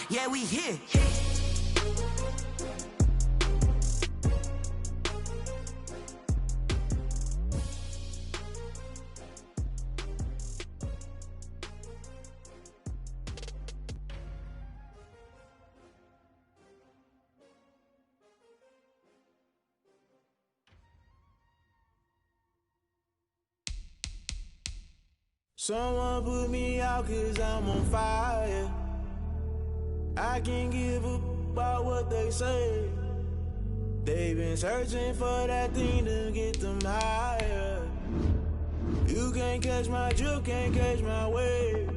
Yeah, we here. Someone put me out 'cause I'm on fire. I can't give a about what they say. They've been searching for that thing to get them higher. You can't catch my drift, can't catch my wave.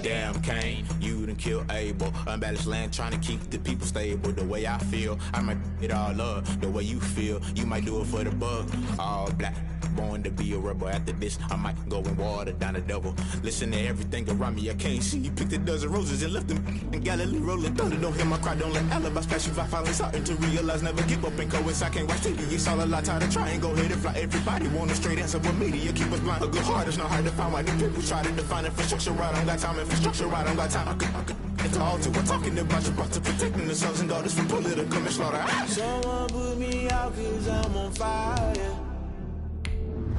Damn, Kane, you done killed Abel. Unbalanced land, trying to keep the people stable. The way I feel, I might it all up. The way you feel, you might do it for the bug. All black, born to be a rebel. After this, I might go and water down the devil. Listen to everything around me, I can't see. Picked a dozen roses and left them in Galilee rolling thunder. Don't hear my cry, don't let alibis pass you. I finally starting to realize, never give up and coincide. I can't watch TV, it's all a lot. Time to try and go hit and fly. Everybody want a straight answer, but media keep us blind. A good heart is not hard to find. Why the people try to define infrastructure right? I don't got time. Infrastructure right, I don't got time. I could it's all to we're talking about you, about to protecting the sons and daughters from political and slaughter. Someone put me out 'cause I'm on fire.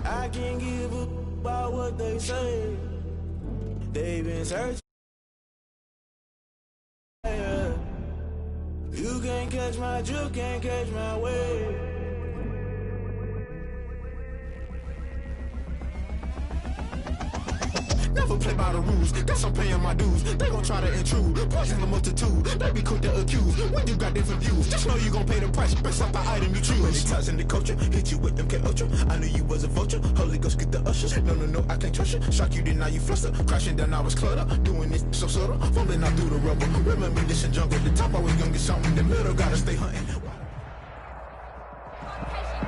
I can't give a about what they say. They've been searching. You can't catch my drift, can't catch my wave. Never play by the rules, guess I'm paying my dues. They gon' try to intrude, poison the multitude. They be quick to accuse, when you got different views. Just know you gon' pay the price, based off the item you choose. When it ties in the culture, hit you with MK Ultra. I knew you was a vulture, Holy Ghost get the ushers. No, I can't trust you. Shock you, then now you fluster. Crashing down, I was cluttered. Doing this so subtle, fumbling out through the rubble. Remember this in jungle, the top always gonna get something. In the middle, gotta stay hunting.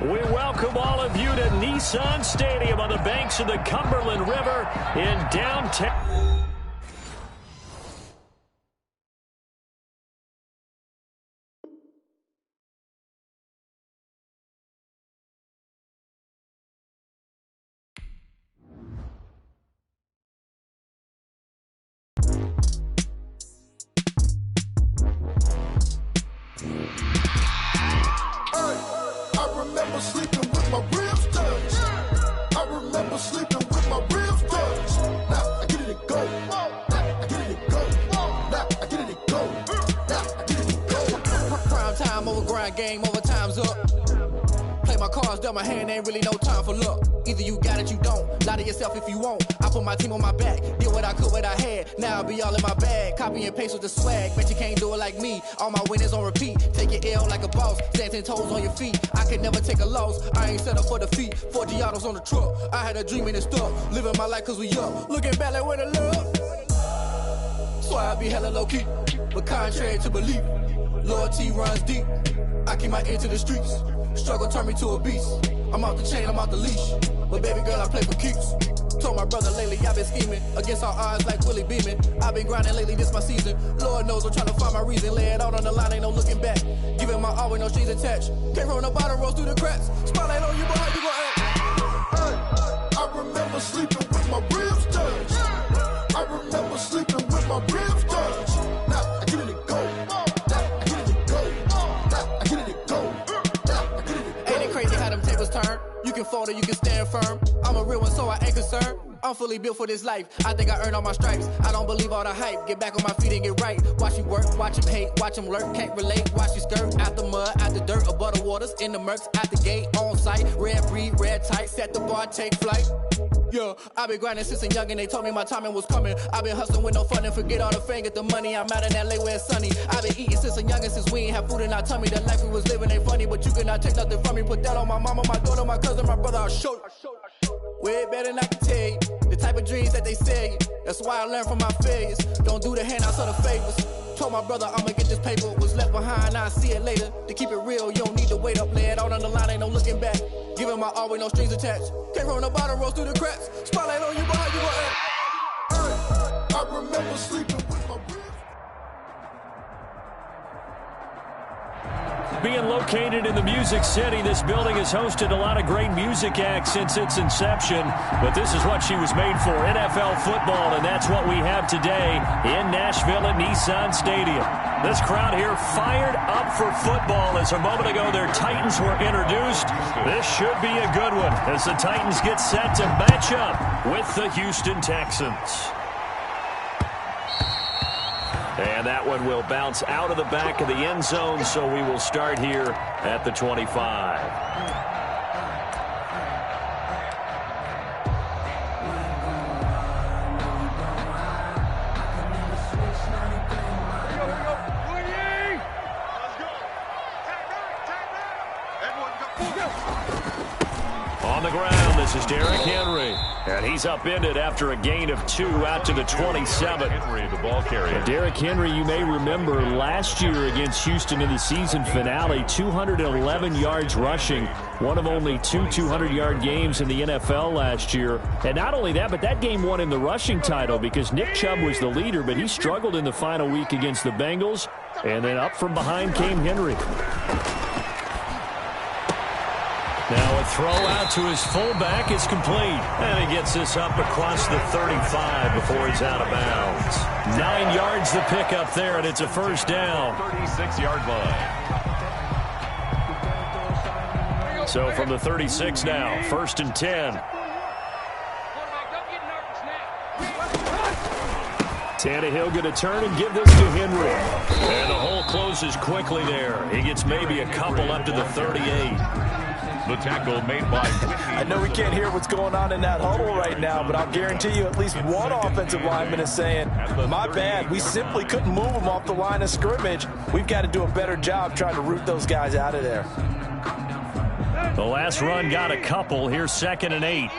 We welcome all of you to Nissan Stadium on the banks of the Cumberland River in downtown. Sleeping with my ribs touched. I remember sleeping with my ribs touched. Now I get it and go. Now I get it and go. Now I get it and go. Now I get it and go. Prime time over grind game, over time's up. Play my cards, dealt my hand, ain't really no time for luck. Either you got it, you don't. Lie to yourself if you won't. I put my team on my back, did what I could, what I had. Now I'll be all in my bag. Copy and paste with the swag. Bet you can't do it like me. All my winners on repeat. Take your L like a boss. Stand 10 toes on your feet. I could never take a loss. I ain't set up for defeat. 40 autos on the truck. I had a dream and it's stuck. Living my life cause we up. Looking back like where the love. So I be hella low key. But contrary to belief, loyalty runs deep. I keep my ear to the streets. Struggle turned me to a beast. I'm out the chain, I'm out the leash. But baby girl, I play for keeps. Told my brother lately, I've been scheming. Against all odds like Willie Beeman. I've been grinding lately, this my season. Lord knows I'm trying to find my reason. Lay it out on the line, ain't no looking back. Giving my all with no strings attached. Can't roll no bottle, rolls through the cracks. Spotlight on you, but how you gon' act? Hey, I remember sleeping with my ribs touched. I remember sleeping with my ribs touched. Now I get it and go. Now I get it and go. Now I get it and go. Now I get it and go. Ain't it crazy how them tables turn? You can fold or you can stand firm. I'm a real one, so I ain't concerned. I'm fully built for this life. I think I earned all my stripes. I don't believe all the hype. Get back on my feet and get right. Watch you work, watch him hate, watch him lurk. Can't relate, watch you skirt. Out the mud, out the dirt, above the waters, in the murks, out the gate, on site. Red breed, red tight, set the bar, take flight. Yeah, I been grinding since a young and they told me my timing was coming. I been hustling with no fun and forget all the fame, get the money. I'm out in LA where it's sunny. I been eating since a young and since we ain't have food in our tummy. The life we was living ain't funny, but you cannot take nothing from me. Put that on my mama, my daughter, my cousin, my brother, I'll show you. Way better than I can tell you. The type of dreams that they sell you. That's why I learned from my failures. Don't do the handouts or the favors. Told my brother I'ma get this paper. Was left behind, I'll see it later. To keep it real, you don't need to wait up. Lay it out on the line, ain't no looking back. Giving my all with no strings attached. Can't roll no bottle, rolls through the cracks. Spotlight on you, but how you gon' act? I remember sleeping with my ribs. Being located in the Music City, this building has hosted a lot of great music acts since its inception, but this is what she was made for, NFL football, and that's what we have today in Nashville at Nissan Stadium. This crowd here fired up for football as a moment ago their Titans were introduced. This should be a good one as the Titans get set to match up with the Houston Texans. And that one will bounce out of the back of the end zone, so we will start here at the 25. On the ground, this is Derrick Henry. And he's upended after a gain of 2 out to the 27. Henry, the ball carrier. Derrick Henry, you may remember last year against Houston in the season finale, 211 yards rushing. One of only 2 200-yard games in the NFL last year. And not only that, but that game won him the rushing title because Nick Chubb was the leader, but he struggled in the final week against the Bengals. And then up from behind came Henry. Now a throw out to his fullback is complete. And he gets this up across the 35 before he's out of bounds. 9 yards the pickup there, and it's a first down. 36-yard line. So from the 36 now, 1st and 10. Tannehill going to turn and give this to Henry. And the hole closes quickly there. He gets maybe a couple up to the 38. The tackle made by I know we can't hear what's going on in that huddle right now, but I'll guarantee you at least one offensive lineman is saying, my bad, we simply couldn't move them off the line of scrimmage. We've got to do a better job trying to root those guys out of there. The last run got a couple. Here's 2nd and 8.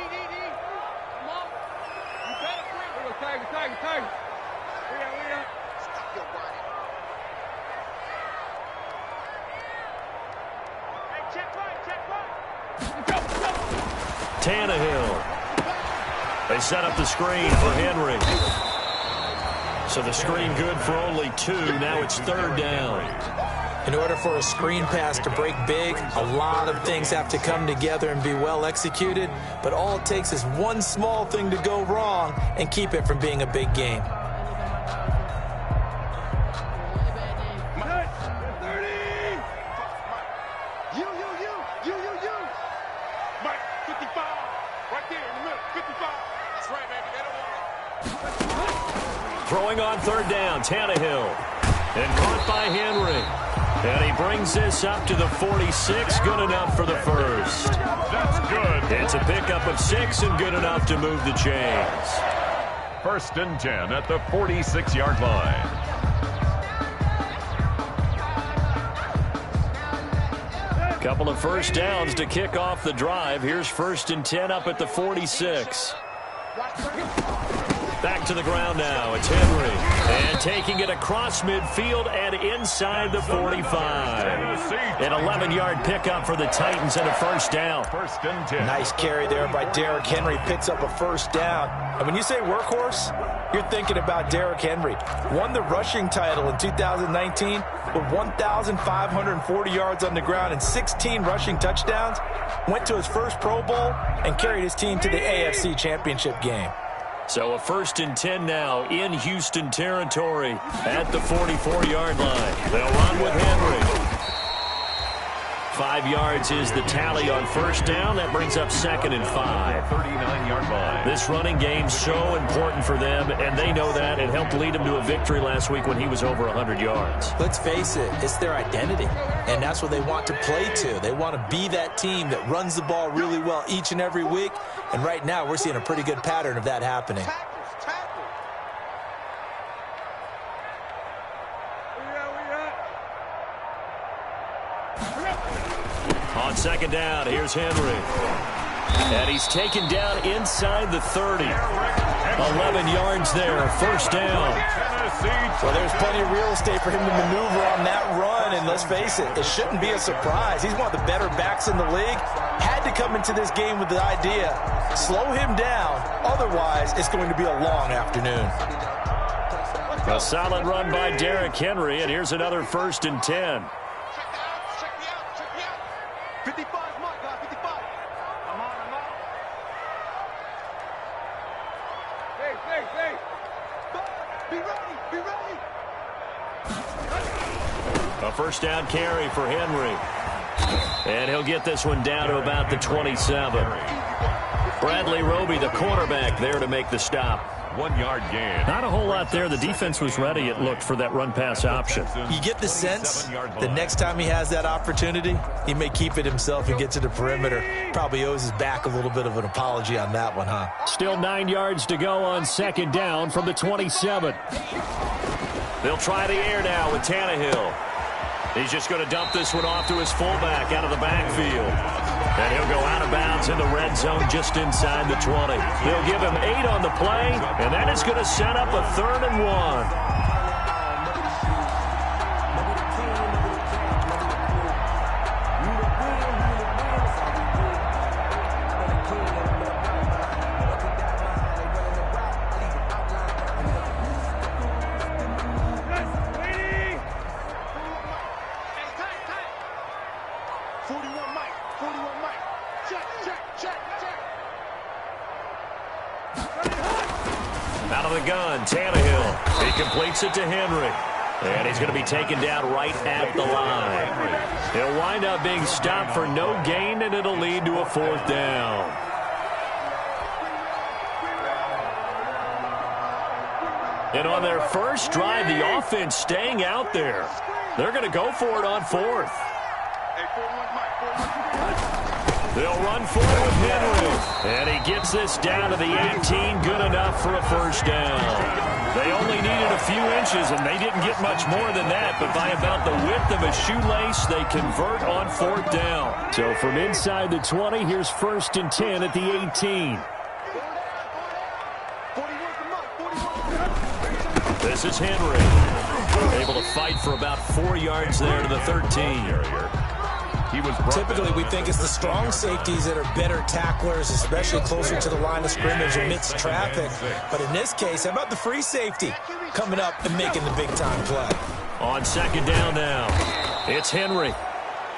Tannehill. They set up the screen for Henry. So the screen good for only 2. Now it's 3rd down. In order for a screen pass to break big, a lot of things have to come together and be well executed, but all it takes is one small thing to go wrong and keep it from being a big game. Throwing on 3rd down, Tannehill. And caught by Henry. And he brings this up to the 46. Good enough for the first. That's good. It's a pickup of 6 and good enough to move the chains. 1st and 10 at the 46-yard line. Couple of first downs to kick off the drive. Here's 1st and 10 up at the 46. Back to the ground now. It's Henry. And taking it across midfield and inside the 45. An 11-yard pickup for the Titans and a first down. 1st and 10. Nice carry there by Derrick Henry. Picks up a first down. And when you say workhorse, you're thinking about Derrick Henry. Won the rushing title in 2019 with 1,540 yards on the ground and 16 rushing touchdowns. Went to his first Pro Bowl and carried his team to the AFC Championship game. So a 1st and 10 now in Houston territory at the 44-yard line. They'll run with Henry. 5 yards is the tally on first down. That brings up 2nd and 5. 39-yard line. This running game's so important for them, and they know that. It helped lead them to a victory last week when he was over 100 yards. Let's face it, it's their identity, and that's what they want to play to. They want to be that team that runs the ball really well each and every week, and right now we're seeing a pretty good pattern of that happening. On 2nd down, here's Henry. And he's taken down inside the 30. 11 yards there, first down. Well, there's plenty of real estate for him to maneuver on that run, and let's face it, it shouldn't be a surprise. He's one of the better backs in the league. Had to come into this game with the idea, slow him down, otherwise it's going to be a long afternoon. A solid run by Derrick Henry, and here's another 1st and 10. first down carry for Henry. And he'll get this one down to about the 27. Bradley Roby, the cornerback, there to make the stop. 1 yard gain. Not a whole lot there. The defense was ready, it looked, for that run-pass option. You get the sense the next time he has that opportunity, he may keep it himself and get to the perimeter. Probably owes his back a little bit of an apology on that one, huh? Still 9 yards to go on second down from the 27. They'll try the air now with Tannehill. He's just going to dump this one off to his fullback out of the backfield. And he'll go out of bounds in the red zone just inside the 20. They'll give him 8 on the play, and that is going to set up a 3rd and 1. Out of the gun, Tannehill. He completes it to Henry. And he's going to be taken down right at the line. He'll wind up being stopped for no gain, and it'll lead to a 4th down. And on their first drive, the offense staying out there. They're going to go for it on 4th. They'll run for it with Henry. And he gets this down to the 18, good enough for a first down. They only needed a few inches, and they didn't get much more than that. But by about the width of a shoelace, they convert on 4th down. So from inside the 20, here's 1st and 10 at the 18. This is Henry. Able to fight for about 4 yards there to the 13. Typically, we think it's the strong safeties that are better tacklers, especially closer to the line of scrimmage amidst traffic. But in this case, how about the free safety coming up and making the big-time play? On second down now, it's Henry.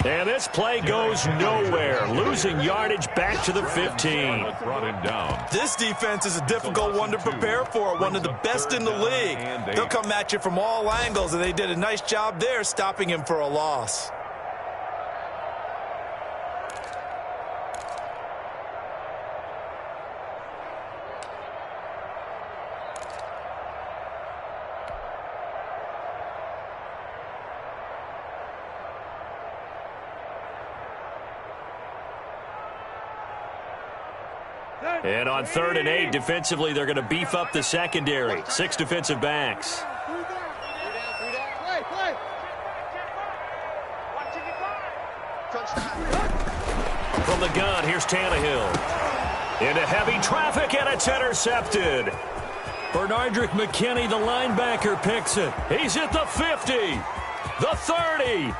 And this play goes nowhere, losing yardage back to the 15. This defense is a difficult one to prepare for, one of the best in the league. They'll come at you from all angles, and they did a nice job there stopping him for a loss. And on 3rd and 8, defensively, they're going to beef up the secondary. 6 defensive backs. From the gun, here's Tannehill. Into heavy traffic, and it's intercepted. Bernardrick McKinney, the linebacker, picks it. He's at the 50, the 30,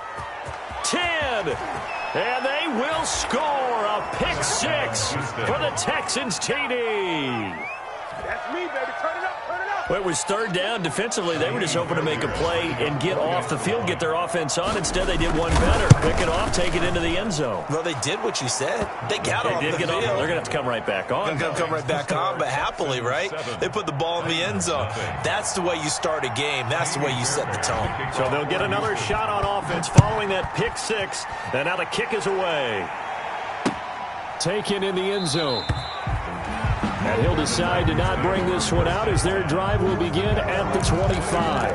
10. And they will score a pick 6 for the Texans TD. That's me, baby. Turn it up, turn it up. Well, it was 3rd down. Defensively, they were just hoping to make a play and get off the field, get their offense on. Instead, they did one better. Pick it off, take it into the end zone. Well, they did what you said. They got off the field. They're going to have to come right back on. They're going to come right back on, but happily, right? They put the ball in the end zone. That's the way you start a game. That's the way you set the tone. So they'll get another shot on offense following that pick 6. And now the kick is away. Taken in the end zone. And he'll decide to not bring this one out as their drive will begin at the 25.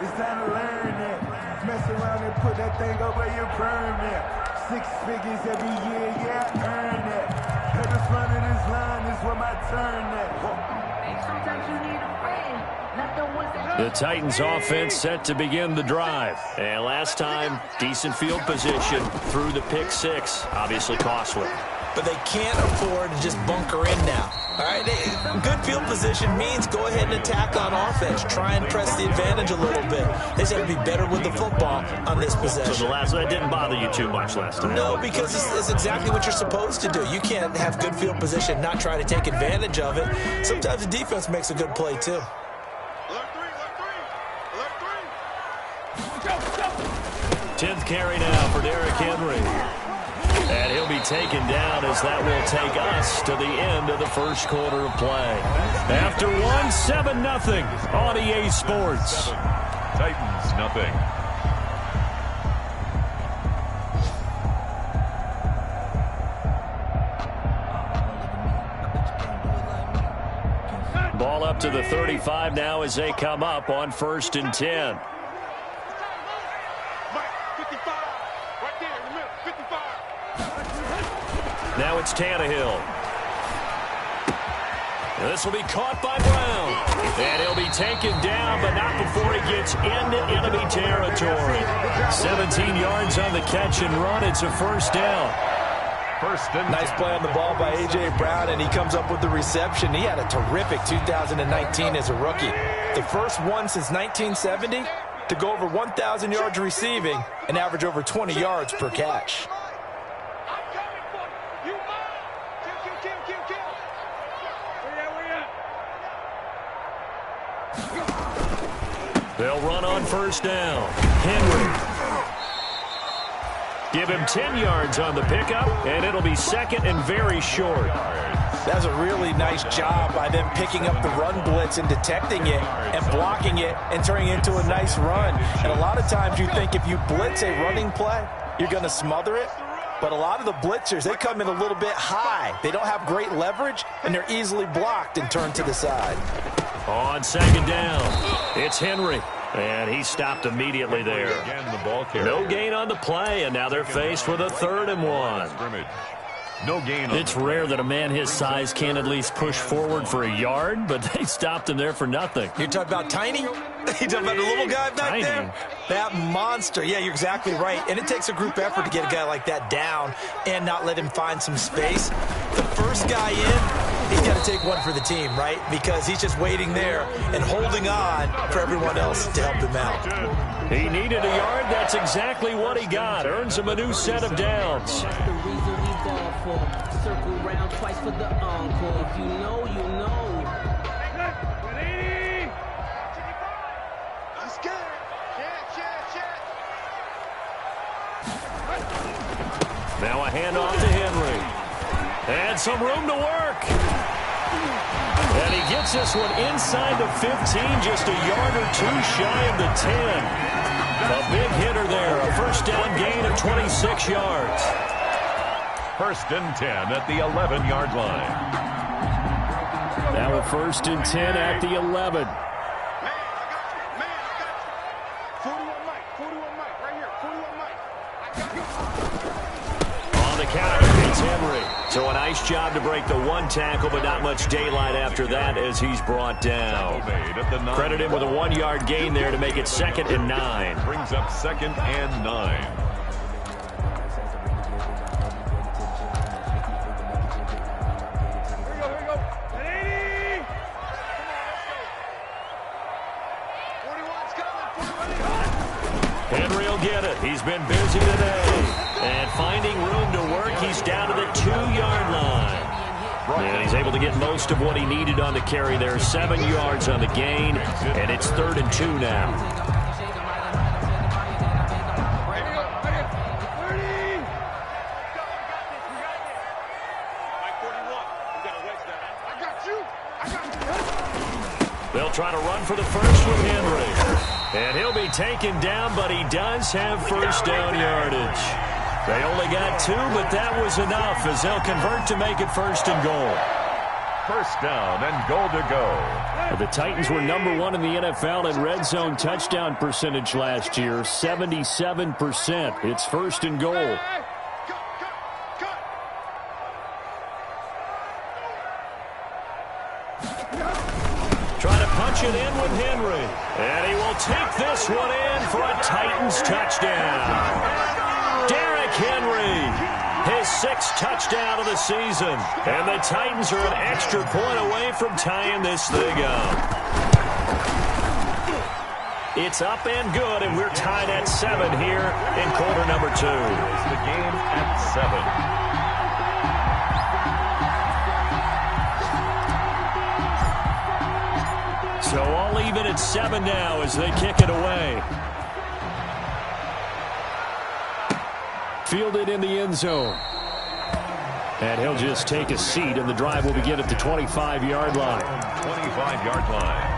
It's time to learn that. Mess around and put that thing over your permit. 6 figures every year, yeah, I earn that. At the front of this line is where my turn at. Sometimes you need a friend, not the ones that... The Titans offense set to begin the drive. And last time, decent field position through the pick 6. Obviously costly. But they can't afford to just bunker in now. All right, good field position means go ahead and attack on offense. Try and press the advantage a little bit. They just have to be better with the football on this possession. So that didn't bother you too much last time? No, because it's exactly what you're supposed to do. You can't have good field position, not try to take advantage of it. Sometimes the defense makes a good play, too. 10th carry now for Derrick Henry. And he'll be taken down as that will take us to the end of the first quarter of play. After 7-0 on EA Sports. Titans, nothing. Ball up to the 35 now as they come up on 1st and 10. Now it's Tannehill. This will be caught by Brown. And he'll be taken down, but not before he gets into enemy territory. 17 yards on the catch and run. It's a first down. Nice play on the ball by A.J. Brown, and he comes up with the reception. He had a terrific 2019 as a rookie. The first one since 1970 to go over 1,000 yards receiving and average over 20 yards per catch. They'll run on first down. Henry. Give him 10 yards on the pickup, and it'll be second and very short. That's a really nice job by them picking up the run blitz and detecting it and blocking it and turning it into a nice run. And a lot of times you think if you blitz a running play, you're going to smother it. But a lot of the blitzers, they come in a little bit high. They don't have great leverage, and they're easily blocked and turned to the side. On second down, it's Henry. And he stopped immediately there. No gain on the play, and now they're faced with a 3rd and 1. No gain. It's rare that a man his size can at least push forward for a yard, but they stopped him there for nothing. You're talking about Tiny? You're talking about the little guy back there? That monster. Yeah, you're exactly right. And it takes a group effort to get a guy like that down and not let him find some space. The first guy in, he's got to take one for the team, right? Because he's just waiting there and holding on for everyone else to help him out. He needed a yard. That's exactly what he got. Earns him a new set of downs. Circle round twice for the encore. If you know, you know. Now a handoff to Henry. And some room to work. And he gets this one inside the 15, just a yard or two shy of the 10. A big hitter there, a first down gain of 26 yards. 1st and 10 at the 11-yard line. Now a 1st and 10 at the 11. On the counter, it's Henry. So a nice job to break the one tackle, but not much daylight after that as he's brought down. Credit him with a 1-yard gain there to make it 2nd and 9. Brings up 2nd and 9. Henry will get it. He's been busy today. And finding room to work, he's down to the 2-yard line. And he's able to get most of what he needed on the carry there. 7 yards on the gain, and it's 3rd and 2 now. They'll try to run for the first with Henry. And he'll be taken down, but he does have first down yardage. They only got 2, but that was enough as they'll convert to make it 1st and goal. First down and goal to go. The Titans were number 1 in the NFL in red zone touchdown percentage last year, 77%. It's 1st and goal. Trying to punch it in with Henry. And he will take this one in for a Titans touchdown. Derrick Henry, his 6th touchdown of the season. And the Titans are an extra point away from tying this thing up. It's up and good, and we're tied at 7 here in quarter number 2. The game at 7. So all even at 7 now as they kick it away. Fielded in the end zone. And he'll just take a seat, and the drive will begin at the 25-yard line. 25-yard line.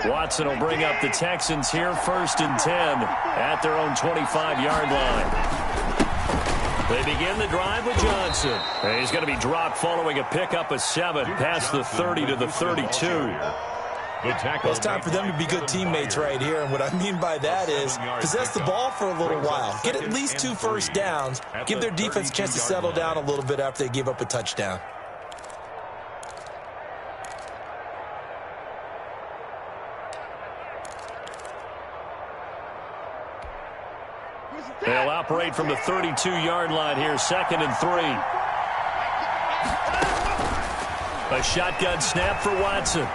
Watson will bring up the Texans here 1st and 10 at their own 25-yard line. They begin the drive with Johnson. And he's going to be dropped following a pickup of 7 past the 30 to the 32. Well, it's time for them to be good teammates right here, and what I mean by that is possess the ball for a little while. Get at least 2 first downs. Give their defense a chance to settle down a little bit after they give up a touchdown. They'll operate from the 32-yard line here, 2nd and 3. A shotgun snap for Watson.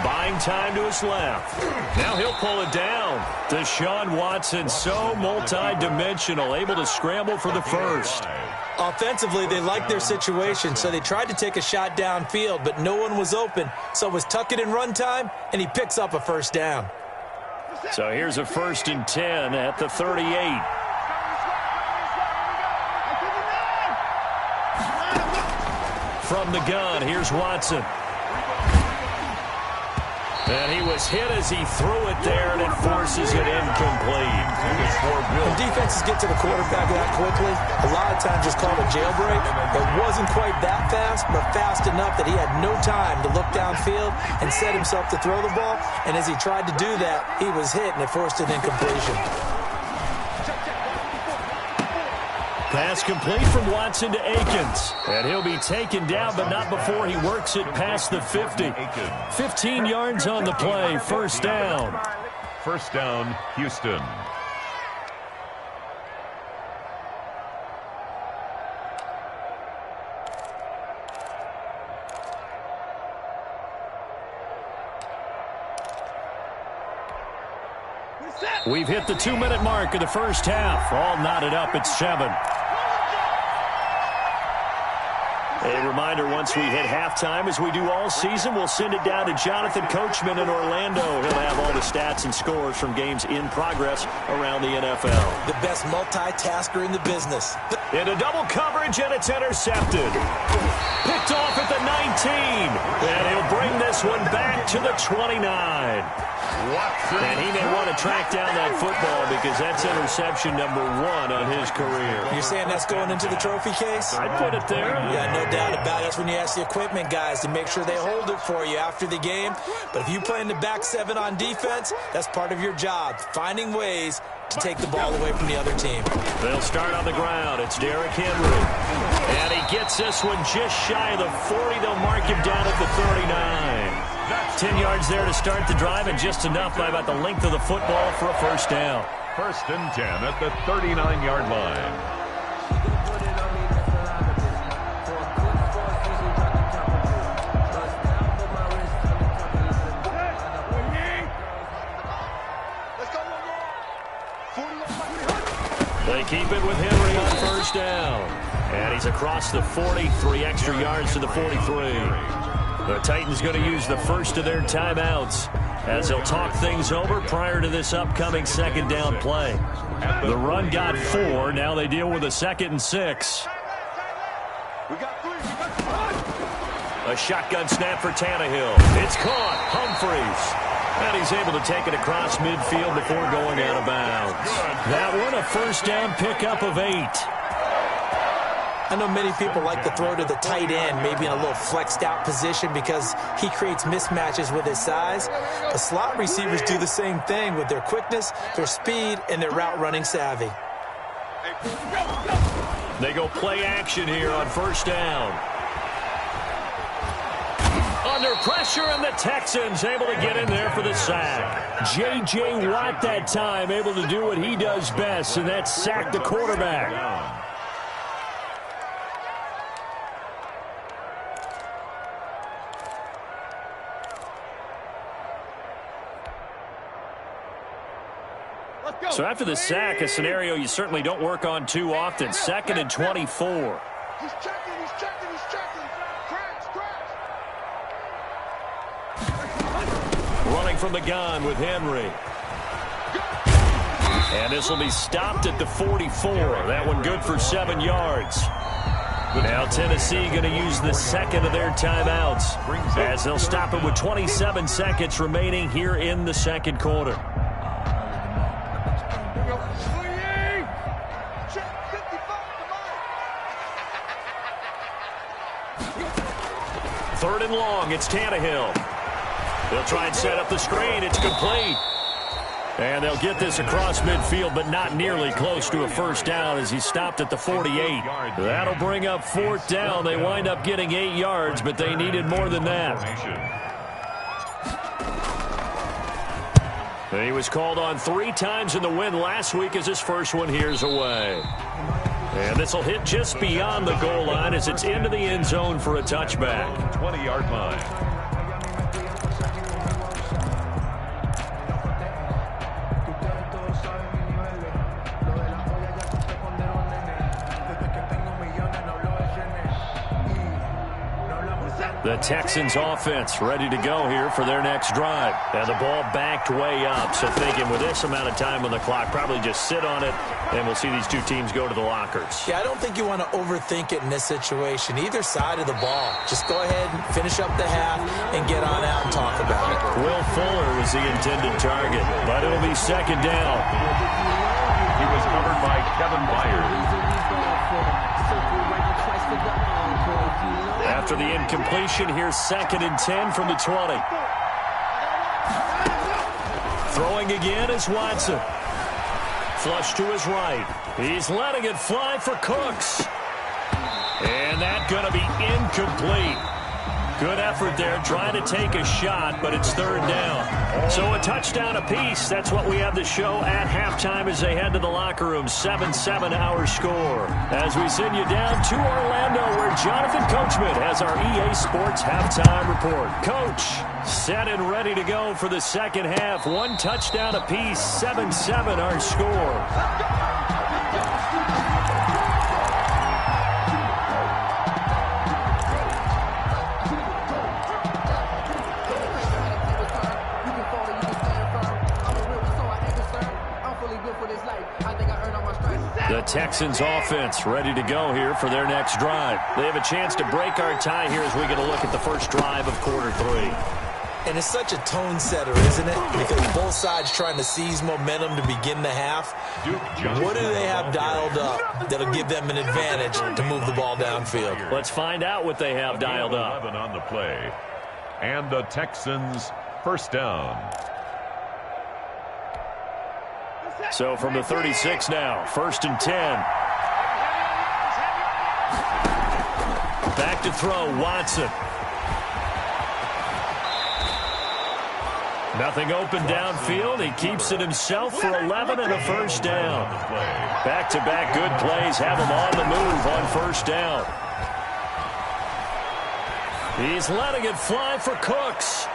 Buying time to his left. Now he'll pull it down. Deshaun Watson, so multi-dimensional, able to scramble for the first. Offensively, they liked their situation, so they tried to take a shot downfield, but no one was open, so it was tuck it in run time, and he picks up a first down. So here's a 1st and 10 at the 38. From the gun, here's Watson. And he was hit as he threw it there, and it forces it incomplete. When defenses get to the quarterback that quickly, a lot of times it's called a jailbreak. It wasn't quite that fast, but fast enough that he had no time to look downfield and set himself to throw the ball. And as he tried to do that, he was hit, and it forced an incompletion. Pass complete from Watson to Akins. And he'll be taken down, but not before he works it past the 50. 15 yards on the play, 1st down. 1st down, Houston. We've hit the 2-minute mark of the first half. All knotted up at 7. A reminder, once we hit halftime, as we do all season, we'll send it down to Jonathan Coachman in Orlando. He'll have all the stats and scores from games in progress around the NFL. The best multitasker in the business. Into double coverage, and it's intercepted. Picked off at the 19. And he'll bring this one back to the 29. And he may want to track down that football because that's interception number 1 on his career. You're saying that's going into the trophy case? I'd put it there. Yeah, no doubt about it. That's when you ask the equipment guys to make sure they hold it for you after the game. But if you play in the back 7 on defense, that's part of your job, finding ways to take the ball away from the other team. They'll start on the ground. It's Derrick Henry. And he gets this one just shy of the 40. They'll mark him down at the 39. 10 yards there to start the drive, and just enough by about the length of the football for a 1st down. 1st and 10 at the 39-yard line. They keep it with Henry on 1st down. And he's across the 40, 3 extra yards to the 43. The Titans going to use the first of their timeouts as they'll talk things over prior to this upcoming 2nd down play. The run got 4. Now they deal with a 2nd and 6. A shotgun snap for Tannehill. It's caught. Humphreys. And he's able to take it across midfield before going out of bounds. That one, a 1st down pickup of 8. I know many people like to throw to the tight end, maybe in a little flexed out position because he creates mismatches with his size. The slot receivers do the same thing with their quickness, their speed, and their route running savvy. They go play action here on 1st down. Under pressure, and the Texans able to get in there for the sack. J.J. Watt that time able to do what he does best, and that's sack the quarterback. So after the sack, a scenario you certainly don't work on too often. 2nd and 24. He's checking. Cracks. Running from the gun with Henry. And this will be stopped at the 44. That one good for 7 yards. Now Tennessee going to use the second of their timeouts as they'll stop it with 27 seconds remaining here in the second quarter. Third and long, it's Tannehill. They'll try and set up the screen. It's complete. And they'll get this across midfield, but not nearly close to a first down as he stopped at the 48. That'll bring up fourth down. They wind up getting 8 yards, but they needed more than that. He was called on 3 times in the win last week as his first one here's away. And this will hit just beyond the goal line as it's into the end zone for a touchback. 20-yard line. The Texans offense ready to go here for their next drive. And the ball backed way up. So thinking with this amount of time on the clock, probably just sit on it, and we'll see these two teams go to the lockers. Yeah, I don't think you want to overthink it in this situation. Either side of the ball. Just go ahead and finish up the half and get on out and talk about it. Will Fuller was the intended target, but it'll be second down. He was covered by Kevin Byers. After the incompletion, here's 2nd and 10 from the 20. Throwing again is Watson. Flush to his right. He's letting it fly for Cooks. And that's going to be incomplete. Good effort there, trying to take a shot, but it's third down. So a touchdown apiece. That's what we have to show at halftime as they head to the locker room. 7-7 our score. As we send you down to Orlando, where Jonathan Coachman has our EA Sports halftime report. Coach, set and ready to go for the second half. 1 touchdown apiece. 7-7 our score. The Texans offense ready to go here for their next drive. They have a chance to break our tie here as we get a look at the first drive of quarter 3. And it's such a tone setter, isn't it? Because both sides trying to seize momentum to begin the half. What do they have dialed up that'll give them an advantage to move the ball downfield? Let's find out what they have dialed up. 11 on the play. And the Texans first down. So from the 36 now, 1st and 10. Back to throw, Watson. Nothing open downfield. He keeps it himself for 11 and a first down. Back-to-back good plays have him on the move on first down. He's letting it fly for Cooks.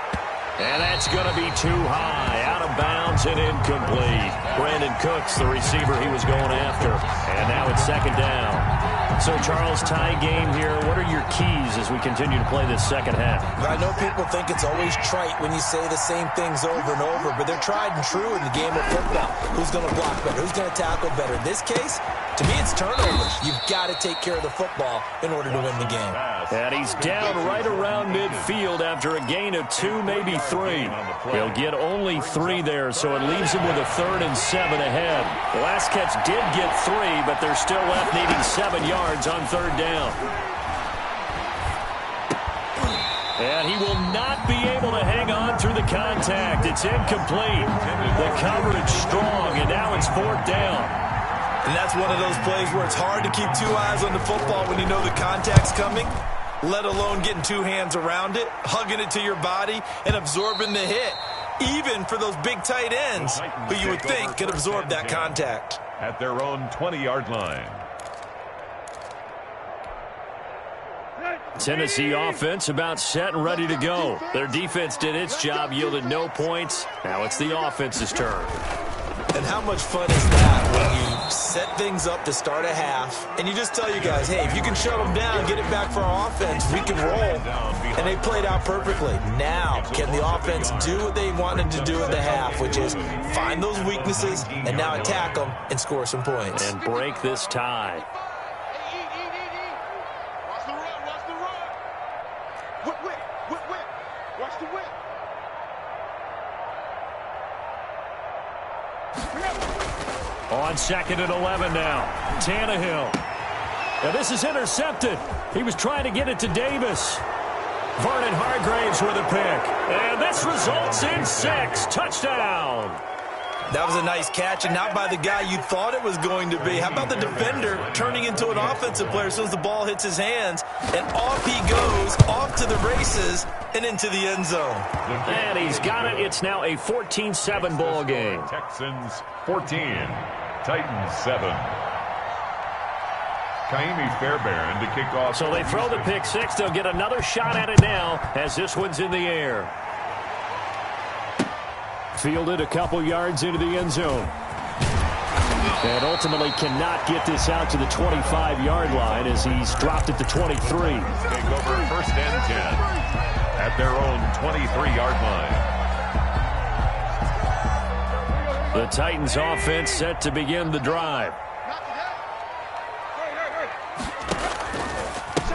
And that's going to be too high, out of bounds and incomplete. Brandon Cooks, the receiver he was going after. And now it's second down. So, Charles, tie game here. What are your keys as we continue to play this second half? I know people think it's always trite when you say the same things over and over, but they're tried and true in the game of football. Who's going to block better? Who's going to tackle better? In this case, to me, it's turnovers. You've got to take care of the football in order to win the game. And he's down right around midfield after a gain of 2, maybe 3. He'll get only 3 there, so it leaves him with a 3rd and 7 ahead. The last catch did get 3, but they're still left needing 7 yards on third down. And he will not be able to hang on through the contact. It's incomplete. The coverage strong, and now it's 4th down. And that's one of those plays where it's hard to keep 2 eyes on the football when you know the contact's coming, let alone getting 2 hands around it, hugging it to your body, and absorbing the hit, even for those big tight ends who you would think could absorb that contact. At their own 20-yard line. Tennessee offense about set and ready to go. Their defense did its job, yielded no points. Now it's the offense's turn. And how much fun is that when you set things up to start a half, and you just tell you guys, hey, if you can shut them down, get it back for our offense, we can roll. And they played out perfectly. Now, can the offense do what they wanted to do at the half, which is find those weaknesses and now attack them and score some points. And break this tie. Watch the run, watch the run. Whip. Watch the whip. On 2nd and 11 now. Tannehill. Now this is intercepted. He was trying to get it to Davis. Vernon Hargraves with a pick. And this results in 6. Touchdown. That was a nice catch, and not by the guy you thought it was going to be. How about the defender turning into an offensive player as soon as the ball hits his hands, and off he goes, off to the races, and into the end zone. And he's got it. It's now a 14-7 ball game. Texans 14, Titans 7. Kaimi Fairbairn to kick off. So they throw the pick six. They'll get another shot at it now as this one's in the air. Fielded a couple yards into the end zone. And ultimately cannot get this out to the 25-yard line as he's dropped it to 23. Take over 1st and 10 at their own 23-yard line. The Titans offense set to begin the drive.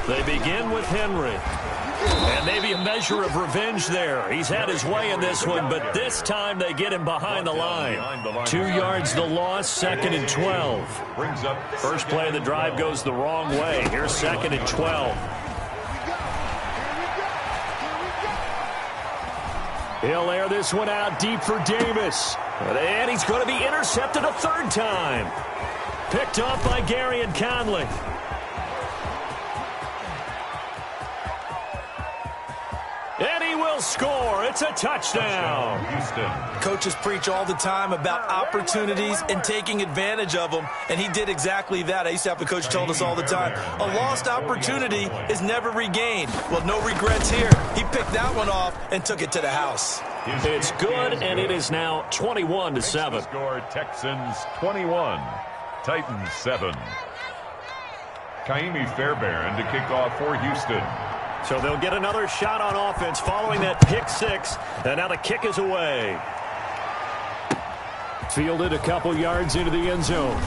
They begin with Henry. And maybe a measure of revenge there. He's had his way in this one, but this time they get him behind the line. 2 yards the loss, 2nd and 12. First play of the drive goes the wrong way. Here's 2nd and 12. He'll air this one out deep for Davis. And he's going to be intercepted a 3rd time. Picked up by Gary and Conley. And he will score. It's a touchdown. Coaches preach all the time about opportunities and taking advantage of them, and he did exactly that. I used to have a coach tell us all the time, a lost opportunity is never regained. Well, no regrets here. He picked that one off and took it to the house. It's good, and it is now 21-7. Score Texans 21, Titans 7. Kaimi Fairbairn to kick off for Houston. So they'll get another shot on offense following that pick six. And now the kick is away. Fielded a couple yards into the end zone.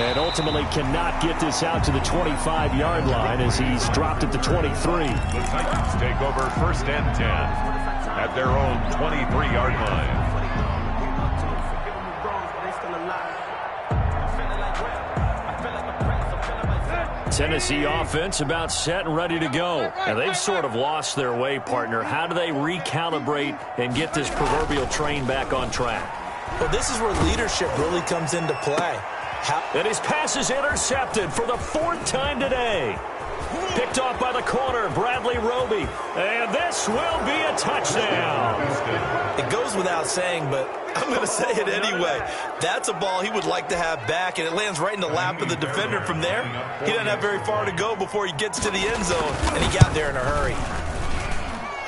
And ultimately cannot get this out to the 25-yard line as he's dropped it to 23. The Titans take over 1st and 10 at their own 23-yard line. Tennessee offense about set and ready to go. And they've sort of lost their way, partner. How do they recalibrate and get this proverbial train back on track? Well, this is where leadership really comes into play. And his pass is intercepted for the 4th time today. Picked off by the corner, Bradley Roby. And this will be a touchdown. It goes without saying, but I'm going to say it anyway. That's a ball he would like to have back, and it lands right in the lap of the defender from there. He doesn't have very far to go before he gets to the end zone, and he got there in a hurry.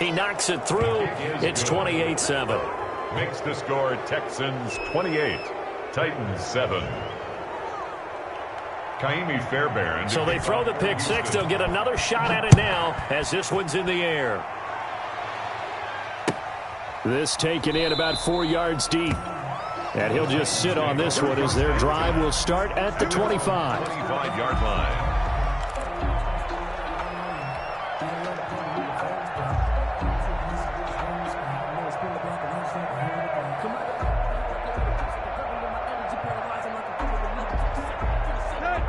He knocks it through. It's 28-7. Makes the score Texans 28, Titans 7. Kaimi Fairbairn. So they throw the pick six. They'll get another shot at it now as this one's in the air. This taken in about 4 yards deep. And he'll just sit on this one as their drive will start at the 25. 25-yard line.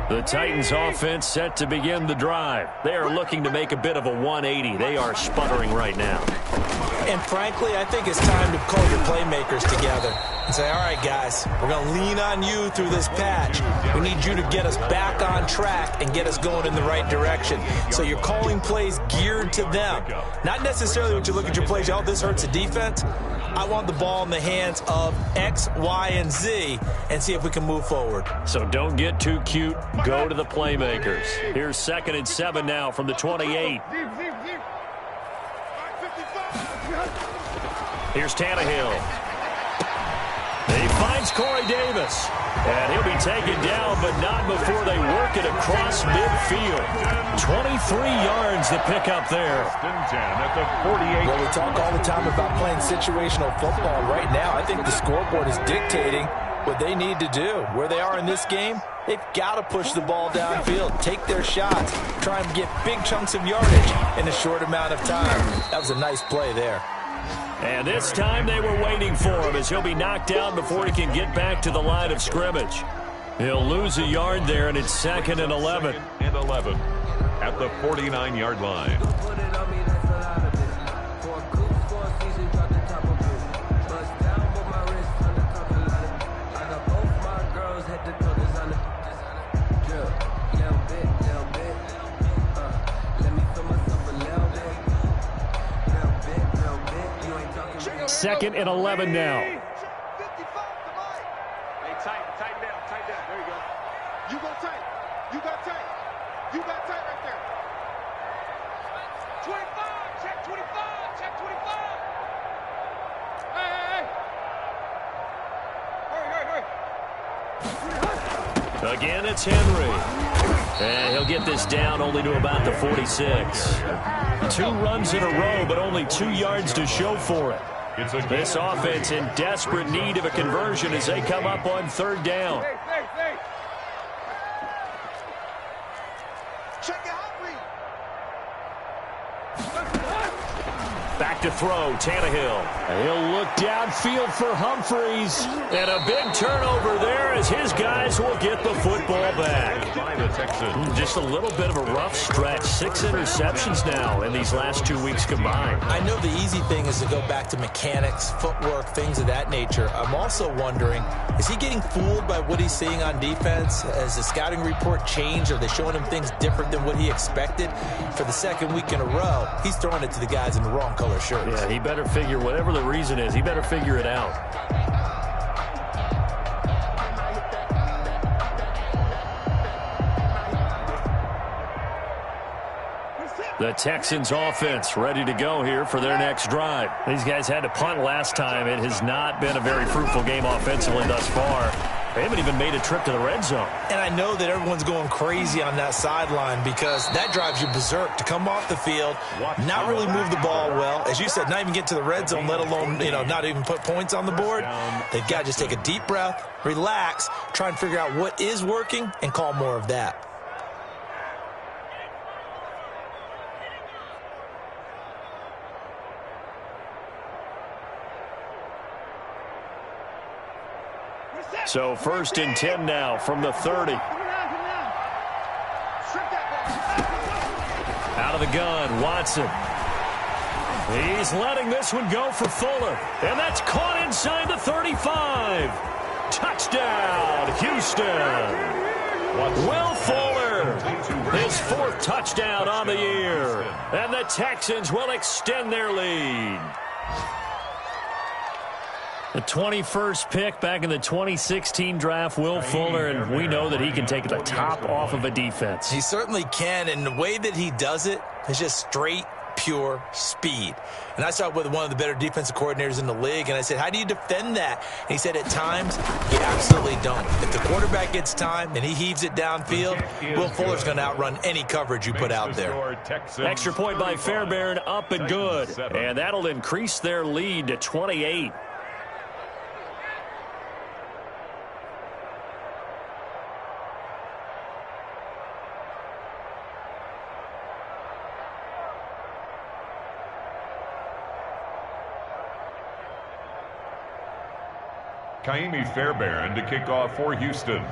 The Titans offense set to begin the drive. They are looking to make a bit of a 180. They are sputtering right now. And frankly, I think it's time to call your playmakers together and say, all right, guys, we're going to lean on you through this patch. We need you to get us back on track and get us going in the right direction. So you're calling plays geared to them. Not necessarily when you look at your plays, oh, this hurts the defense. I want the ball in the hands of X, Y, and Z and see if we can move forward. So don't get too cute. Go to the playmakers. Here's 2nd and 7 now from the 28. Here's Tannehill. They finds Corey Davis. And he'll be taken down, but not before they work it across midfield. 23 yards to pick up there. At the 48. Well, we talk all the time about playing situational football. Right now, I think the scoreboard is dictating what they need to do. Where they are in this game, they've got to push the ball downfield, take their shots, try and get big chunks of yardage in a short amount of time. That was a nice play there. And this time they were waiting for him as he'll be knocked down before he can get back to the line of scrimmage. He'll lose a yard there, and it's 2nd and 11. 2nd and 11 at the 49-yard line. Second and 11 now. Hey, tighten down. There you go. You go tight. You got tight. You got tight right there. 25. Check 25. Check 25. Hey. Hurry. Again, it's Henry. And he'll get this down only to about the 46. 2 runs in a row, but only 2 yards to show for it. This offense in desperate need of a conversion as they come up on 3rd down. Back to throw, Tannehill. He'll look downfield for Humphreys. And a big turnover there as his guys will get the football back. By the Texans. Just a little bit of a rough stretch. 6 interceptions now in these last 2 weeks combined. I know the easy thing is to go back to mechanics, footwork, things of that nature. I'm also wondering, is he getting fooled by what he's seeing on defense? Has the scouting report changed? Are they showing him things different than what he expected? For the 2nd week in a row, he's throwing it to the guys in the wrong color shirts. Yeah, he better figure, whatever the reason is, he better figure it out. The Texans offense ready to go here for their next drive. These guys had to punt last time. It has not been a very fruitful game offensively thus far. They haven't even made a trip to the red zone. And I know that everyone's going crazy on that sideline because that drives you berserk to come off the field, not really move the ball well. As you said, not even get to the red zone, let alone, not even put points on the board. They've got to just take a deep breath, relax, try and figure out what is working, and call more of that. So 1st and 10 now from the 30. Out of the gun, Watson. He's letting this one go for Fuller. And that's caught inside the 35. Touchdown, Houston. Will Fuller, his 4th touchdown on the year. And the Texans will extend their lead. The 21st pick back in the 2016 draft, Will Fuller, and we know that he can take the top off of a defense. He certainly can, and the way that he does it is just straight, pure speed. And I saw it with one of the better defensive coordinators in the league, and I said, how do you defend that? And he said, at times, you absolutely don't. If the quarterback gets time and he heaves it downfield, Will Fuller's going to outrun any coverage you put out there. Extra point by Fairbairn, up and good. And that'll increase their lead to 28. Kaimi Fairbairn to kick off for Houston.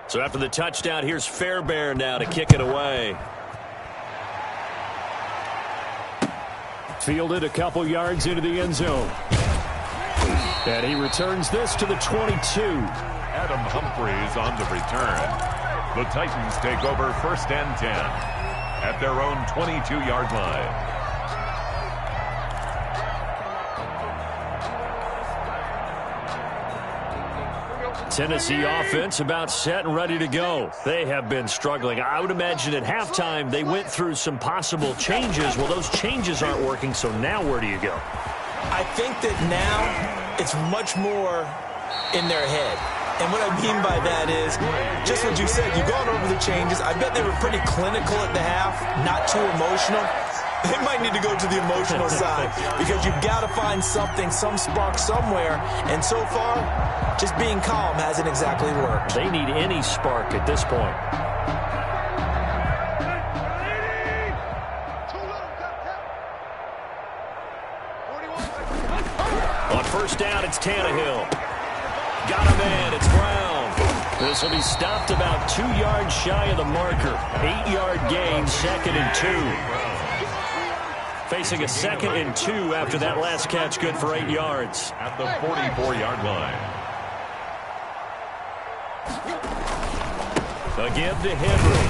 So after the touchdown, here's Fairbairn now to kick it away. Fielded a couple yards into the end zone. And he returns this to the 22. Adam Humphries on the return. The Titans take over 1st and 10 at their own 22-yard line. Tennessee offense about set and ready to go. They have been struggling. I would imagine at halftime they went through some possible changes. Well, those changes aren't working, so now where do you go? I think that now it's much more in their head. And what I mean by that is, just what you said, you've gone over the changes. I bet they were pretty clinical at the half, not too emotional. They might need to go to the emotional side because you've got to find something, some spark somewhere. And so far, just being calm hasn't exactly worked. They need any spark at this point. On first down, it's Tannehill. Got a man, it's Brown. This will be stopped about 2 yards shy of the marker. 8-yard gain, 2nd and 2. Facing a 2nd and 2 after that last catch, good for 8 yards. At the 44-yard line. Again to Henry.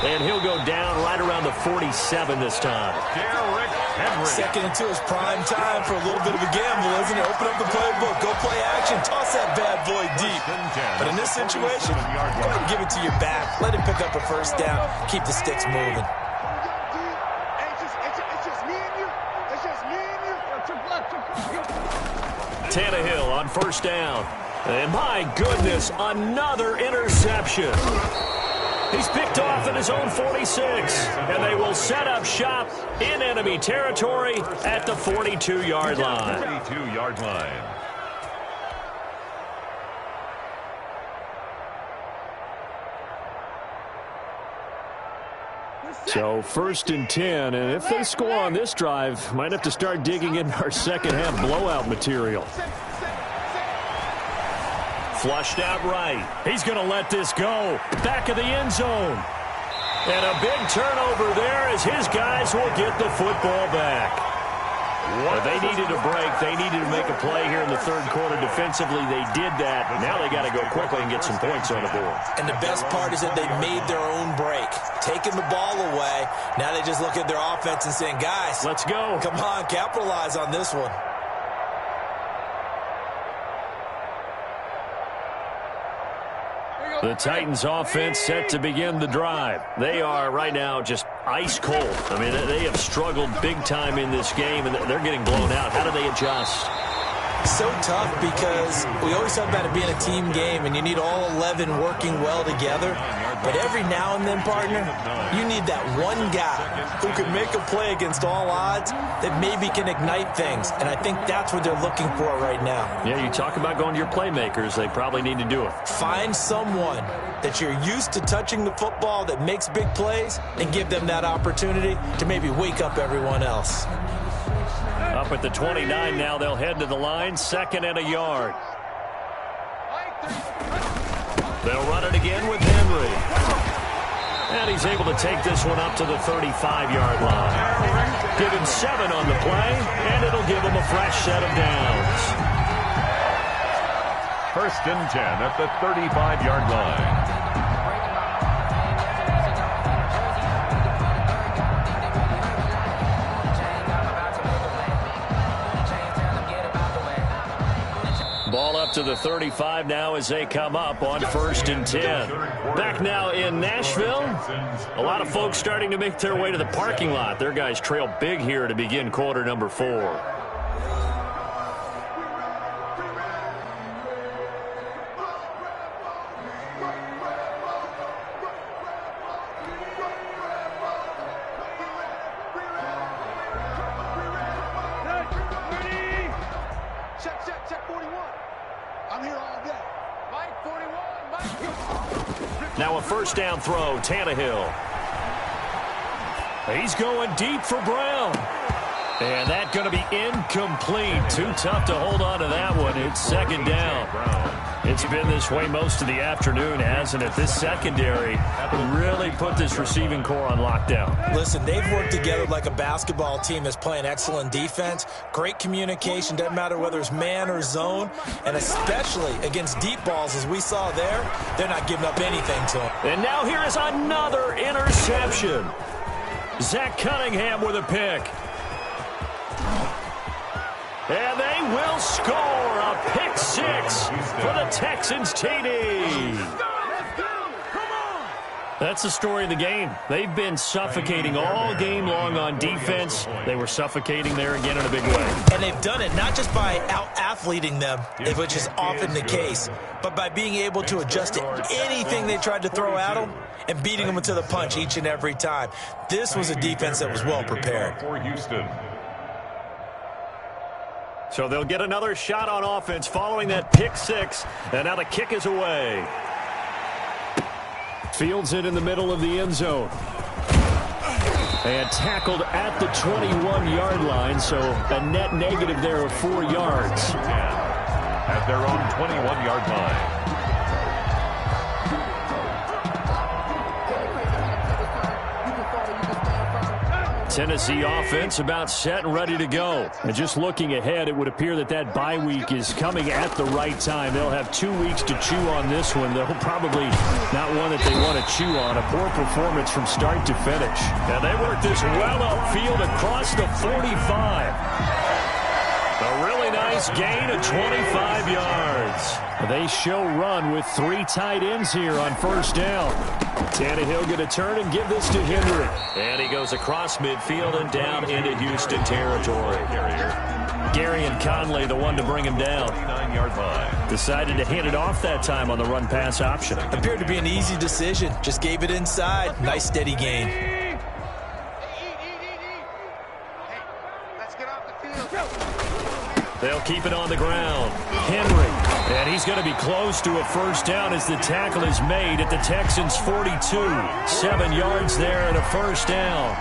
And he'll go down right around the 47 this time. Derrick Henry. 2nd and 2 is prime time for a little bit of a gamble, isn't it? Open up the playbook, go play action, toss that bad boy deep. But in this situation, go ahead and give it to your back. Let him pick up a first down. Keep the sticks moving. Tannehill on first down. And my goodness, another interception. He's picked off at his own 46. And they will set up shop in enemy territory at the 42-yard line. 42-yard line. So 1st and 10, and if they score on this drive, might have to start digging in our second half blowout material. Flushed out right. He's going to let this go. Back of the end zone. And a big turnover there as his guys will get the football back. They needed a break. They needed to make a play here in the third quarter. Defensively, they did that. Now they got to go quickly and get some points on the board. And the best part is that they made their own break. Taking the ball away. Now they just look at their offense and saying, guys, let's go. Come on, capitalize on this one. The Titans offense set to begin the drive. They are right now just ice cold. I mean, they have struggled big time in this game, and they're getting blown out. How do they adjust? So tough because we always talk about it being a team game, and you need all 11 working well together. But every now and then, partner, you need that one guy who can make a play against all odds that maybe can ignite things. And I think that's what they're looking for right now. Yeah, you talk about going to your playmakers. They probably need to do it. Find someone that you're used to touching the football that makes big plays and give them that opportunity to maybe wake up everyone else. Up at the 29 now, they'll head to the line, 2nd and a yard. They'll run it again with Henry. And he's able to take this one up to the 35-yard line. Give him 7 on the play, and it'll give him a fresh set of downs. 1st and 10 at the 35-yard line. Ball up to the 35 now as they come up on 1st and 10. Back now in Nashville. A lot of folks starting to make their way to the parking lot. Their guys trail big here to begin quarter number 4. Now a first down throw, Tannehill. He's going deep for Brown. And that's going to be incomplete. Too tough to hold on to that one. It's 2nd down. It's been this way most of the afternoon, hasn't it? This secondary really put this receiving core on lockdown. Listen, they've worked together like a basketball team that's playing excellent defense. Great communication, doesn't matter whether it's man or zone. And especially against deep balls, as we saw there, they're not giving up anything to them. And now here is another interception. Zach Cunningham with a pick. And they will score a pick 6 for the Texans TD. That's the story of the game. They've been suffocating all game long on defense. They were suffocating there again in a big way. And they've done it not just by out-athleting them, which is often the case, but by being able to adjust to anything they tried to throw at them and beating them to the punch each and every time. This was a defense that was well prepared. For Houston. So they'll get another shot on offense following that pick 6, and now the kick is away. Fields it in the middle of the end zone. And tackled at the 21-yard line, so a net negative there of 4 yards. At their own 21-yard line. Tennessee offense about set and ready to go. And just looking ahead, it would appear that that bye week is coming at the right time. They'll have 2 weeks to chew on this one. They'll probably not one that they want to chew on. A poor performance from start to finish. And they work this well upfield across the 45. A really nice gain of 25 yards. They show run with 3 tight ends here on first down. Tannehill going to turn and give this to Henry. And he goes across midfield and down into Houston territory. Gary and Conley, the one to bring him down. 29-yard line. Decided to hand it off that time on the run-pass option. Appeared to be an easy decision. Just gave it inside. Nice steady gain. They'll keep it on the ground. Henry. And he's going to be close to a first down as the tackle is made at the Texans' 42. 7 yards there and a first down.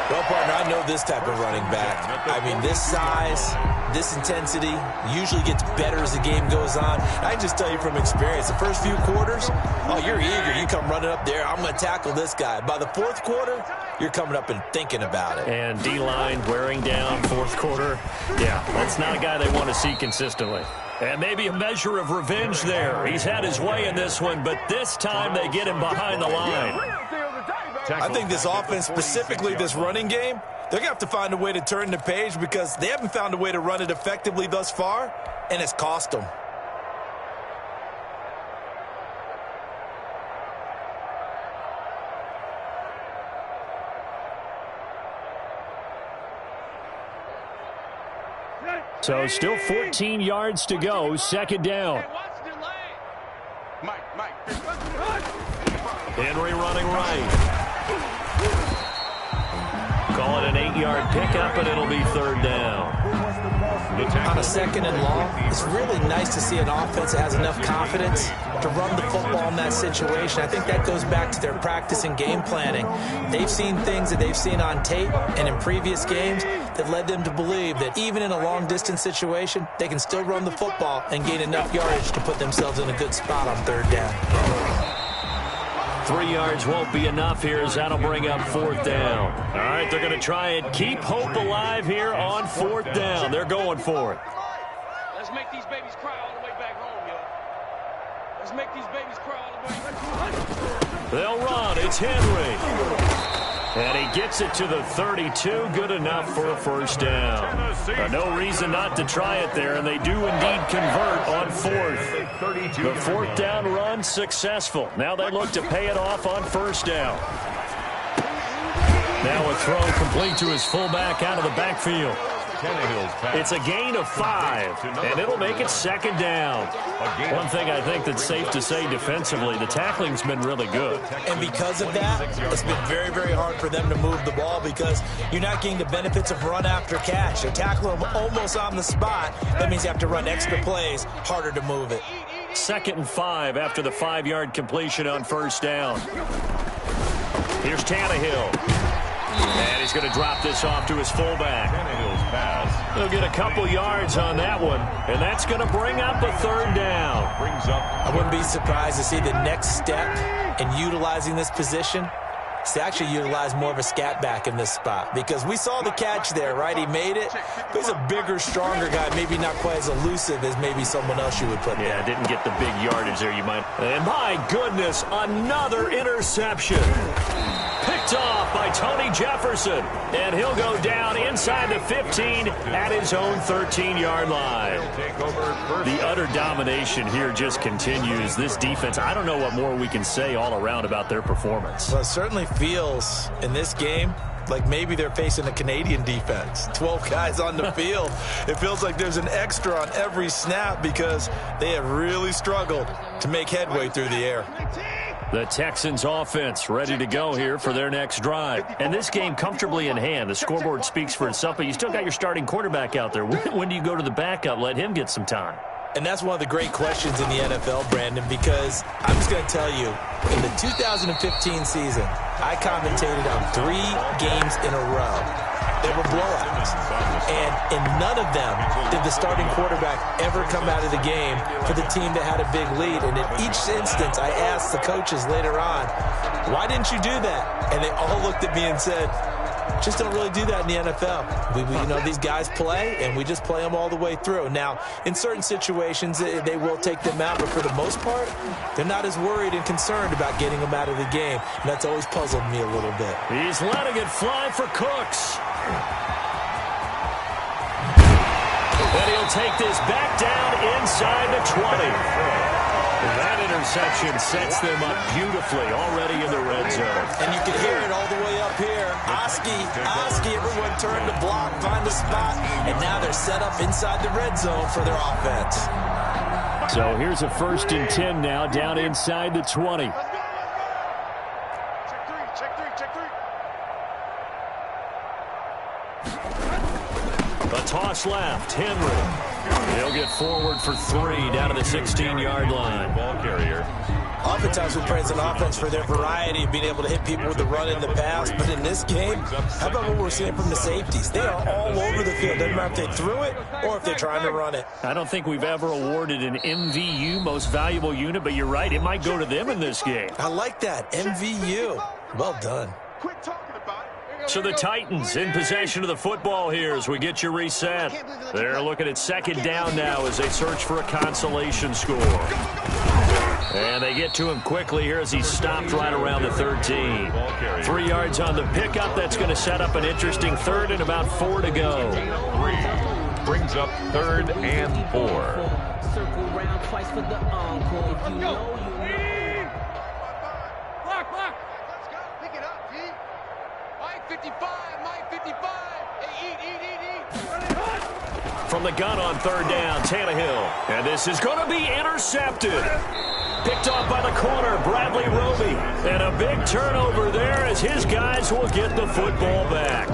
Well, partner, I know this type of running back. I mean, this size, this intensity usually gets better as the game goes on. I can just tell you from experience, the first few quarters, oh, you're eager. You come running up there, I'm going to tackle this guy. By the fourth quarter, you're coming up and thinking about it. And D-line wearing down fourth quarter. Yeah, that's not a guy they want to see consistently. And maybe a measure of revenge there. He's had his way in this one, but this time they get him behind the line. I think this offense, specifically this running game, they're going to have to find a way to turn the page because they haven't found a way to run it effectively thus far, and it's cost them. So still 14 yards to go, second down. Henry running right. Call it an 8-yard pickup, and it'll be third down. On a second and long, it's really nice to see an offense that has enough confidence to run the football in that situation. I think that goes back to their practice and game planning. They've seen things that they've seen on tape and in previous games that led them to believe that even in a long-distance situation, they can still run the football and gain enough yardage to put themselves in a good spot on third down. 3 yards won't be enough here as that'll bring up fourth down. All right, they're going to try and keep hope alive here on fourth down. They're going for it. Let's make these babies cry all the way back home, yo. Let's make these babies cry all the way back home. They'll run. It's Henry. And he gets it to the 32. Good enough for a first down. No reason not to try it there, and they do indeed convert on fourth. The fourth down run successful. Now they look to pay it off on first down. Now a throw complete to his fullback out of the backfield. It's a gain of 5, and it'll make it second down. One thing I think that's safe to say defensively, the tackling's been really good. And because of that, it's been very, very hard for them to move the ball because you're not getting the benefits of run after catch. They're tackling them almost on the spot. That means you have to run extra plays, harder to move it. 2nd and 5 after the 5-yard completion on first down. Here's Tannehill. And he's going to drop this off to his fullback. He'll get a couple yards on that one, and that's going to bring up a third down. I wouldn't be surprised to see the next step in utilizing this position is to actually utilize more of a scat back in this spot because we saw the catch there, right? He made it. But he's a bigger, stronger guy, maybe not quite as elusive as maybe someone else you would put there. Yeah, didn't get the big yardage there, you might. And my goodness, another interception. Picked Picked off by Tony Jefferson. And he'll go down inside the 15 at his own 13-yard line. The utter domination here just continues. This defense, I don't know what more we can say all around about their performance. Well, it certainly feels in this game like maybe they're facing a Canadian defense. 12 guys on the field. It feels like there's an extra on every snap because they have really struggled to make headway through the air. The Texans offense ready to go here for their next drive. And this game comfortably in hand. The scoreboard speaks for itself, but you still got your starting quarterback out there. When do you go to the backup? Let him get some time. And that's one of the great questions in the NFL, Brandon, because I'm just going to tell you, in the 2015 season, I commentated on 3 games in a row. They were blowouts. And in none of them did the starting quarterback ever come out of the game for the team that had a big lead. And in each instance, I asked the coaches later on, why didn't you do that? And they all looked at me and said, just don't really do that in the NFL. You know, these guys play, and we just play them all the way through. Now, in certain situations, they will take them out, but for the most part, they're not as worried and concerned about getting them out of the game, and that's always puzzled me a little bit. He's letting it fly for Cooks. And he'll take this back down inside the 20. That interception sets them up beautifully already in the red zone. And you can hear it all the way up here. Oski, everyone turned to block, find a spot, and now they're set up inside the red zone for their offense. So here's a 1st and 10 now, down inside the 20. A toss left, Henry. He'll get forward for 3 down to the 16-yard line. Ball carrier. Oftentimes we praise an offense for their variety of being able to hit people with the run in the pass, but in this game, how about what we're seeing from the safeties? They are all over the field. Doesn't matter if they threw it or if they're trying to run it. I don't think we've ever awarded an MVU, most valuable unit, but you're right, it might go to them in this game. I like that, MVU. Well done. Quit talking about it. So the Titans in possession of the football here as we get you reset. They're looking at 2nd down now as they search for a consolation score. And they get to him quickly here as he's stopped right around the 13. 3 yards on the pickup. That's going to set up an interesting 3rd and about 4 to go. 3 brings up 3rd and 4. Circle round twice for the encore. If you know, you know. Block. Let's go. Pick it up, G. Mike 55. Hey, eat. From the gun on 3rd down, Tannehill. And this is going to be intercepted. Picked off by the corner, Bradley Roby. And a big turnover there as his guys will get the football back.